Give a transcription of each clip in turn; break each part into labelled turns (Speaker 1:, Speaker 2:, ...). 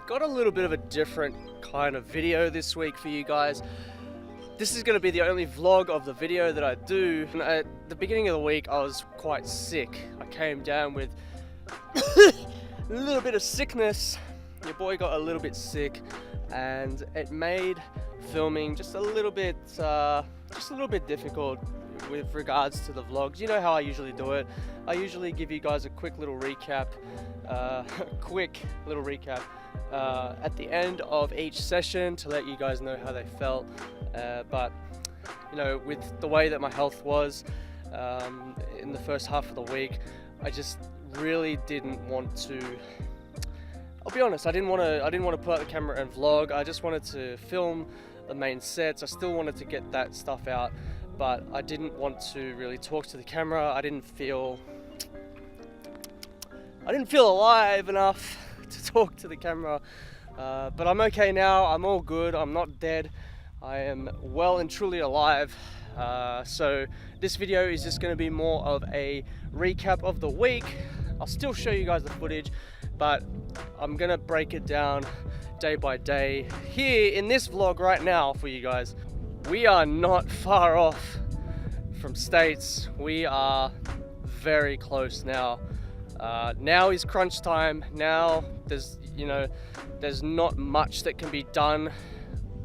Speaker 1: got a little bit of a different kind of video this week for you guys. This is going to be the only vlog of the video that I do. And at the beginning of the week, I was quite sick. I came down with a little bit of sickness. Your boy got a little bit sick, and it made filming just a little bit difficult with regards to the vlogs. You know how I usually do it. I usually give you guys a quick little recap, at the end of each session to let you guys know how they felt. But you know, with the way that my health was in the first half of the week, I just really didn't want to. I'll be honest, I didn't want to put out the camera and vlog. I just wanted to film the main sets. I still wanted to get that stuff out, but I didn't want to really talk to the camera. I didn't feel alive enough to talk to the camera. But I'm okay now. I'm all good. I'm not dead. I am well and truly alive. So this video is just going to be more of a recap of the week. I'll still show you guys the footage, but I'm gonna break it down day by day here in this vlog right now for you guys. We are not far off from states. We are very close now. Now is crunch time. Now there's not much that can be done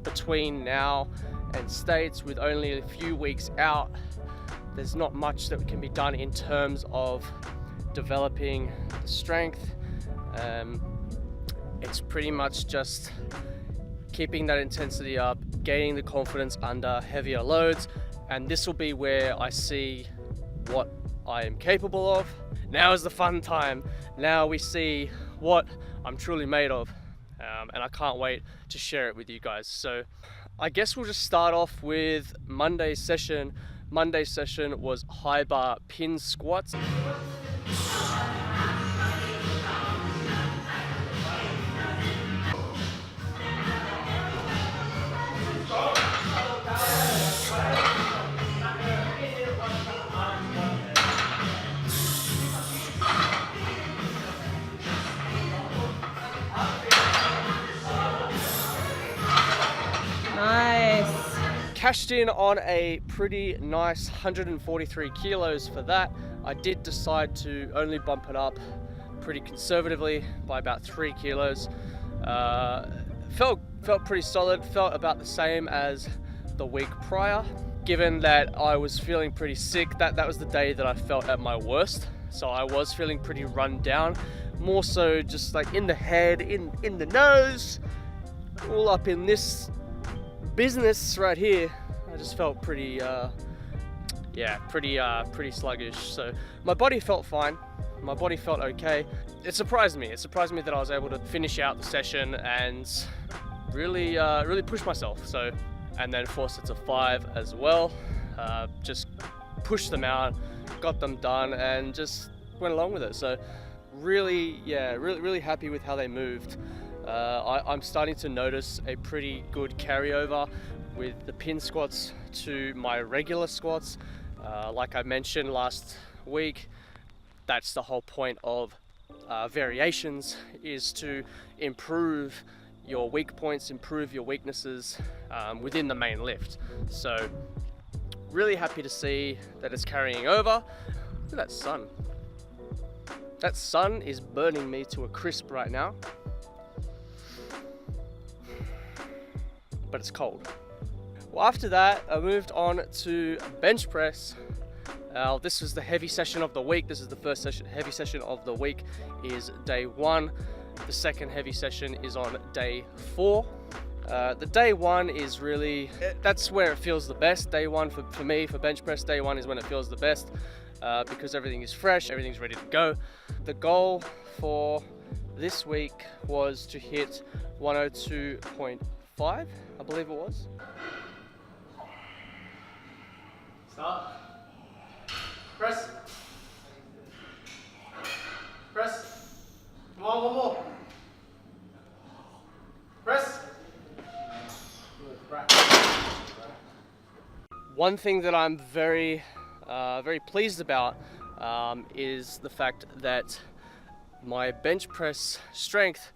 Speaker 1: between now and states. With only a few weeks out, there's not much that can be done in terms of developing the strength. It's pretty much just keeping that intensity up, gaining the confidence under heavier loads, and this will be where I see what I am capable of. Now is the fun time. Now we see what I'm truly made of, and I can't wait to share it with you guys. So I guess we'll just start off with Monday's session. Monday's session was high bar pin squats. Cashed in on a pretty nice 143 kilos for that. I did decide to only bump it up pretty conservatively by about 3 kilos. Felt pretty solid, felt about the same as the week prior. Given that I was feeling pretty sick, that was the day that I felt at my worst. So I was feeling pretty run down, more so just like in the head, in the nose, all up in this business right here. I just felt pretty sluggish. So my body felt fine. My body felt okay. It surprised me. It surprised me that I was able to finish out the session and really push myself. So, and then 4 sets of 5 as well. Just pushed them out, got them done, and just went along with it. So really happy with how they moved. I'm starting to notice a pretty good carryover with the pin squats to my regular squats. Like I mentioned last week, that's the whole point of variations, is to improve your weak points, improve your weaknesses within the main lift. So really happy to see that it's carrying over. Look at that sun. That sun is burning me to a crisp right now. But it's cold. Well, after that, I moved on to bench press. This was the heavy session of the week. This is the first heavy session of the week, is day 1. The second heavy session is on day 4. The day 1 is really, that's where it feels the best. Day 1 for me, for bench press, day 1 is when it feels the best because everything is fresh, everything's ready to go. The goal for this week was to hit 102.5, I believe it was. Start. Press. Press. Come on, one more. Press. One thing that I'm very pleased about is the fact that my bench press strength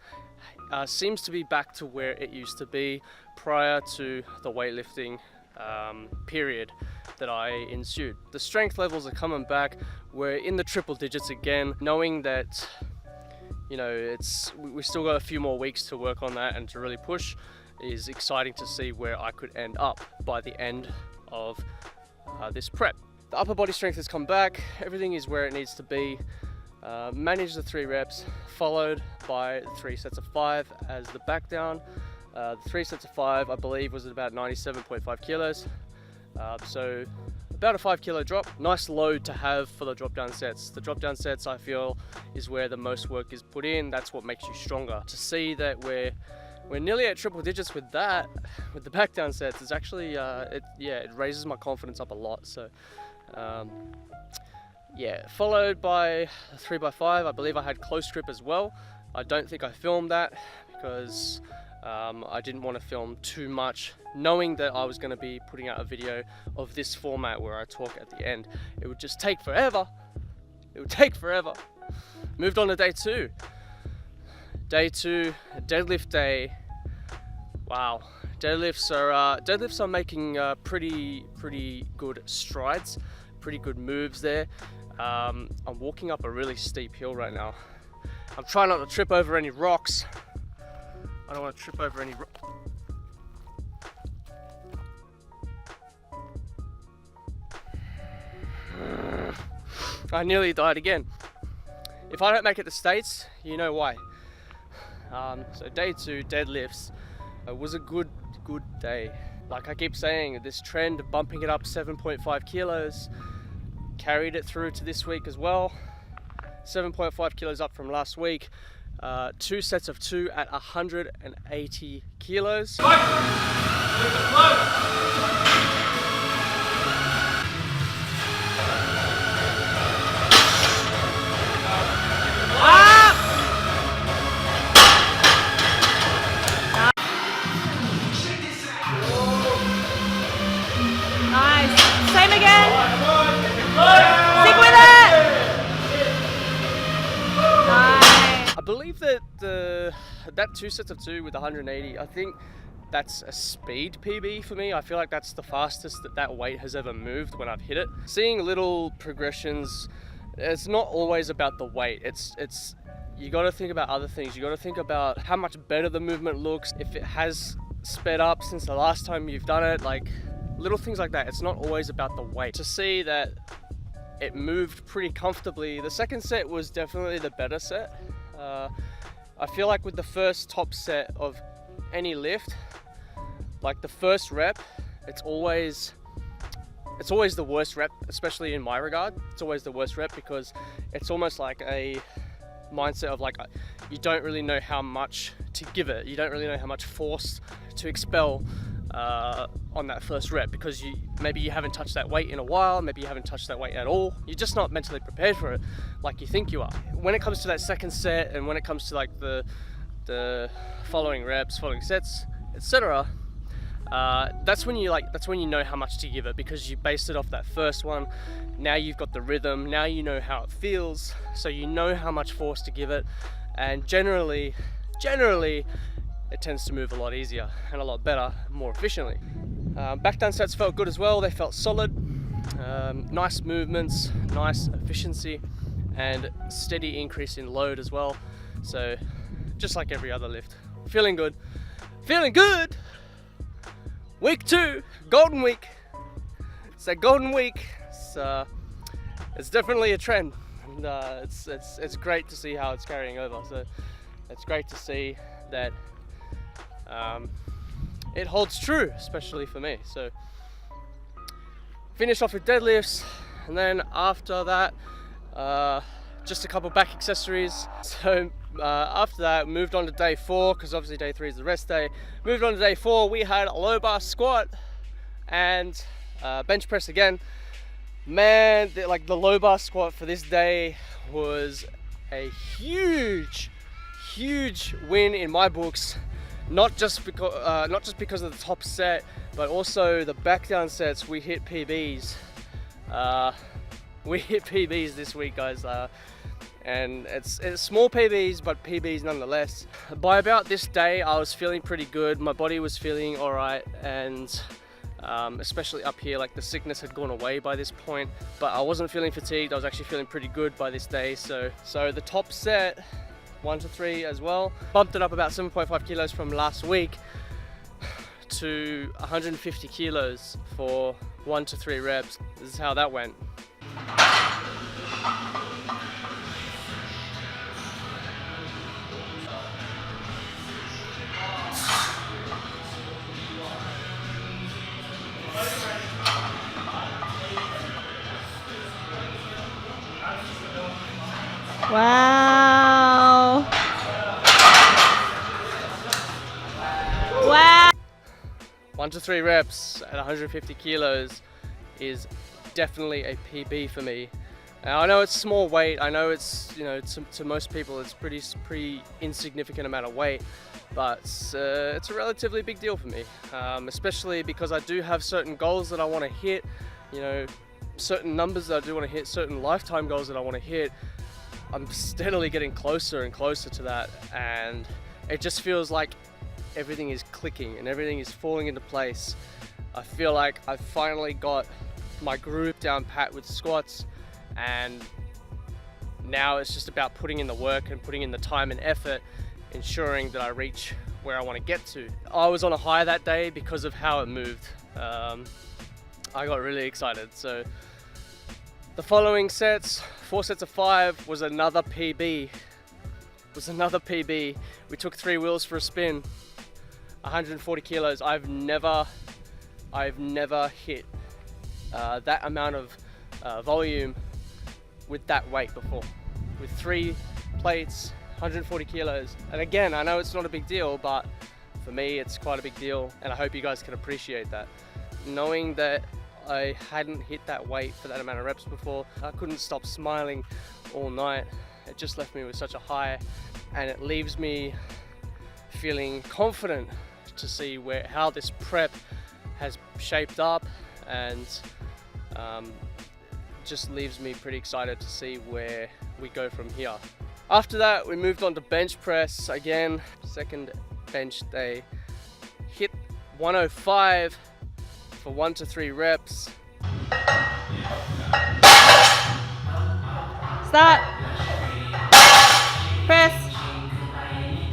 Speaker 1: seems to be back to where it used to be prior to the weightlifting period that I ensued. The strength levels are coming back. We're in the triple digits again, knowing that, you know, we still got a few more weeks to work on that and to really push. Is exciting to see where I could end up by the end of this prep. The upper body strength has come back. Everything is where it needs to be. Manage the 3 reps, followed by 3 sets of 5 as the back down. The 3 sets of 5, I believe, was at about 97.5 kilos. So about a 5 kilo drop. Nice load to have for the drop down sets. The drop down sets, I feel, is where the most work is put in. That's what makes you stronger. To see that we're nearly at triple digits with that, with the back down sets, it's actually, it raises my confidence up a lot. So yeah, followed by 3x5. I believe I had close grip as well. I don't think I filmed that because I didn't want to film too much, knowing that I was going to be putting out a video of this format where I talk at the end. It would just take forever. It would take forever. Moved on to day 2. Day 2, deadlift day. Wow, deadlifts are making pretty good strides, pretty good moves there. I'm walking up a really steep hill right now. I'm trying not to trip over any rocks. I don't want to trip over any rocks. I nearly died again. If I don't make it to States, you know why. So day 2, deadlifts, was a good day. Like I keep saying, this trend of bumping it up 7.5 kilos, carried it through to this week as well. 7.5 kilos up from last week. 2 sets of 2 at 180 kilos. I believe that that 2 sets of 2 with 180, I think that's a speed PB for me. I feel like that's the fastest that weight has ever moved when I've hit it. Seeing little progressions, it's not always about the weight. It's you got to think about other things. You got to think about how much better the movement looks, if it has sped up since the last time you've done it, like little things like that. It's not always about the weight. To see that it moved pretty comfortably. The second set was definitely the better set. I feel like with the first top set of any lift, like the first rep, it's always the worst rep, especially in my regard. It's always the worst rep because it's almost like a mindset of like, you don't really know how much to give it. You don't really know how much force to expel on that first rep because maybe you haven't touched that weight in a while, maybe you haven't touched that weight at all. You're just not mentally prepared for it like you think you are. When it comes to that second set and when it comes to like the following reps, following sets, etc., that's when you know how much to give it because you based it off that first one. Now you've got the rhythm, now you know how it feels, so you know how much force to give it, and generally it tends to move a lot easier and a lot better, more efficiently. Back down sets felt good as well. They felt solid, nice movements, nice efficiency, and steady increase in load as well. So just like every other lift, feeling good. Week 2, golden week. It's that golden week. It's definitely a trend, and it's great to see how it's carrying over. So it's great to see that it holds true, especially for me. So finish off with deadlifts, and then after that just a couple back accessories. So after that moved on to day 4 because obviously day 3 is the rest day. Moved on to day 4, we had a low bar squat and bench press again. Man, the low bar squat for this day was a huge win in my books. Not just because of the top set, but also the back down sets. We hit PBs. We hit PBs this week, guys. and it's small PBs, but PBs nonetheless. By about this day, I was feeling pretty good. My body was feeling all right, and especially up here, like the sickness had gone away by this point, but I wasn't feeling fatigued. I was actually feeling pretty good by this day. So the top set, 1 to 3 as well, bumped it up about 7.5 kilos from last week to 150 kilos for 1 to 3 reps. This is how that went.
Speaker 2: Wow. Wow.
Speaker 1: 1 to 3 reps at 150 kilos is definitely a PB for me. Now, I know it's small weight. I know it's, you know, to most people it's pretty insignificant amount of weight, but it's a relatively big deal for me, especially because I do have certain goals that I want to hit, you know, certain numbers that I do want to hit, certain lifetime goals that I want to hit. I'm steadily getting closer and closer to that, and it just feels like everything is clicking and everything is falling into place. I feel like I've finally got my groove down pat with squats, and now it's just about putting in the work and putting in the time and effort, ensuring that I reach where I want to get to. I was on a high that day because of how it moved. I got really excited. So the following sets, 4 sets of 5, was another PB. We took 3 wheels for a spin, 140 kilos. I've never hit that amount of volume with that weight before. With 3 plates, 140 kilos. And again, I know it's not a big deal, but for me, it's quite a big deal. And I hope you guys can appreciate that. Knowing that I hadn't hit that weight for that amount of reps before, I couldn't stop smiling all night. It just left me with such a high, and it leaves me feeling confident to see how this prep has shaped up, and just leaves me pretty excited to see where we go from here. After that, we moved on to bench press. Again, second bench day, hit 105 for 1 to 3 reps.
Speaker 2: Start. Press.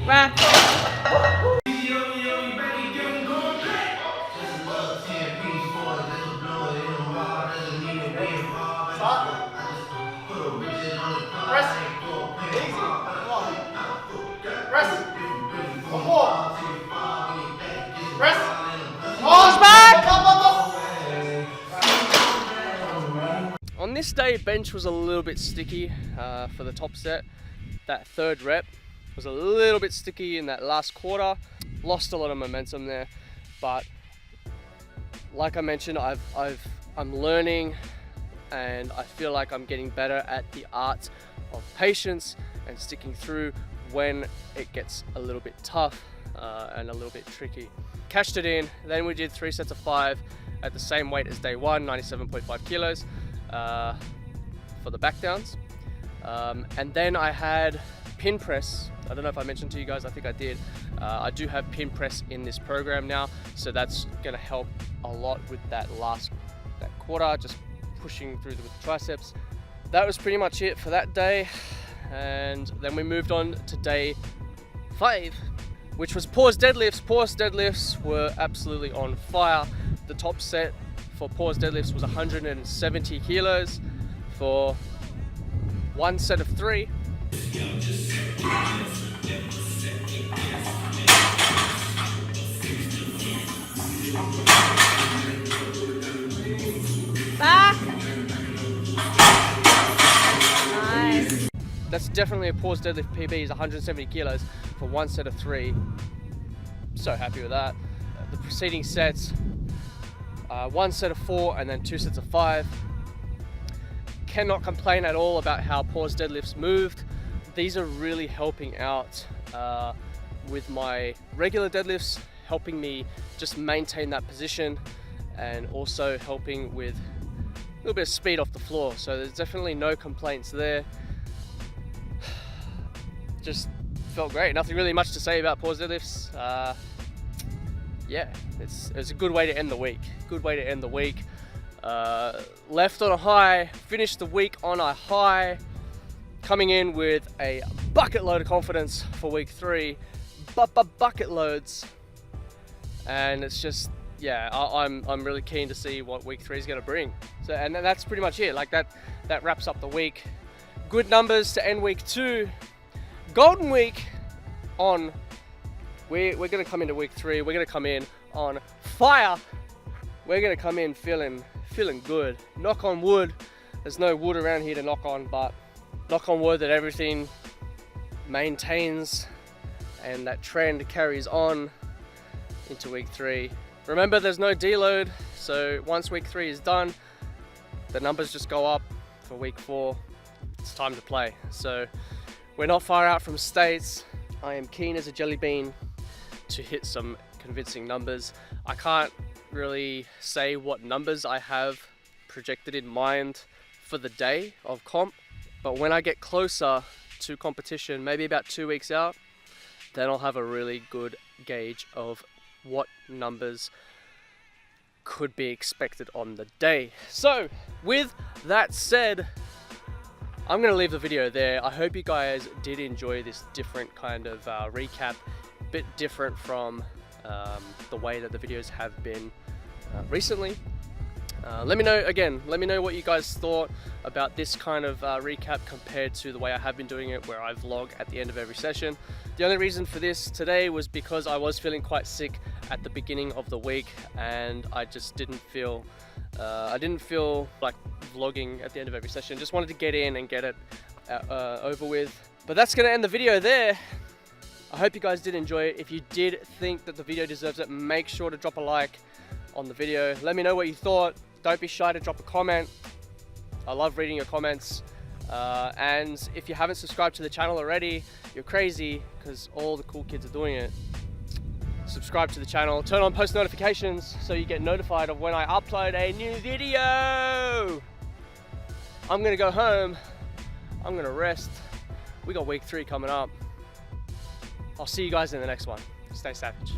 Speaker 2: Rack.
Speaker 1: On this day, bench was a little bit sticky for the top set. That 3rd rep was a little bit sticky in that last quarter. Lost a lot of momentum there, but like I mentioned, I'm learning, and I feel like I'm getting better at the art of patience and sticking through when it gets a little bit tough and a little bit tricky. Cashed it in. Then we did 3 sets of 5 at the same weight as day 1, 97.5 kilos. For the back downs, and then I had pin press. I don't know if I mentioned to you guys, I think I did. I do have pin press in this program now, so that's going to help a lot with that quarter, just pushing through with the triceps. That was pretty much it for that day, and then we moved on to day 5, which was pause deadlifts. Pause deadlifts were absolutely on fire. The top set for pause deadlifts was 170 kilos for 1 set of 3.
Speaker 2: Back. Nice.
Speaker 1: That's definitely a pause deadlift PB, is 170 kilos for 1 set of 3. So happy with that. The preceding sets, 1 set of 4 and then 2 sets of 5. Cannot complain at all about how pause deadlifts moved. These are really helping out with my regular deadlifts, helping me just maintain that position, and also helping with a little bit of speed off the floor. So there's definitely no complaints there. just felt great. Nothing really much to say about pause deadlifts. Yeah, it's a good way to end the week. Good way to end the week. Left on a high, finished the week on a high, coming in with a bucket load of confidence for week 3. Bucket loads. And it's just, yeah, I'm really keen to see what week 3 is going to bring. So, and that's pretty much it. Like that wraps up the week. Good numbers to end week 2. Golden week on. We're going to come into week 3. We're going to come in on fire. We're going to come in feeling good. Knock on wood. There's no wood around here to knock on, but knock on wood that everything maintains and that trend carries on into week 3. Remember, there's no deload, so once week 3 is done, the numbers just go up for week 4. It's time to play. So we're not far out from states. I am keen as a jelly bean to hit some convincing numbers. I can't really say what numbers I have projected in mind for the day of comp, but when I get closer to competition, maybe about 2 weeks out, then I'll have a really good gauge of what numbers could be expected on the day. So with that said, I'm going to leave the video there. I hope you guys did enjoy this different kind of recap, a bit different from the way that the videos have been recently. Let me know what you guys thought about this kind of recap compared to the way I have been doing it, where I vlog at the end of every session. The only reason for this today was because I was feeling quite sick at the beginning of the week, and I just didn't feel like vlogging at the end of every session. Just wanted to get in and get it over with. But that's going to end the video there. I hope you guys did enjoy it. If you did think that the video deserves it, make sure to drop a like on the video. Let me know what you thought. Don't be shy to drop a comment. I love reading your comments. And if you haven't subscribed to the channel already, you're crazy, because all the cool kids are doing it. Subscribe to the channel, turn on post notifications so you get notified of when I upload a new video. I'm gonna go home. I'm gonna rest. We got week 3 coming up. I'll see you guys in the next one. Stay savage.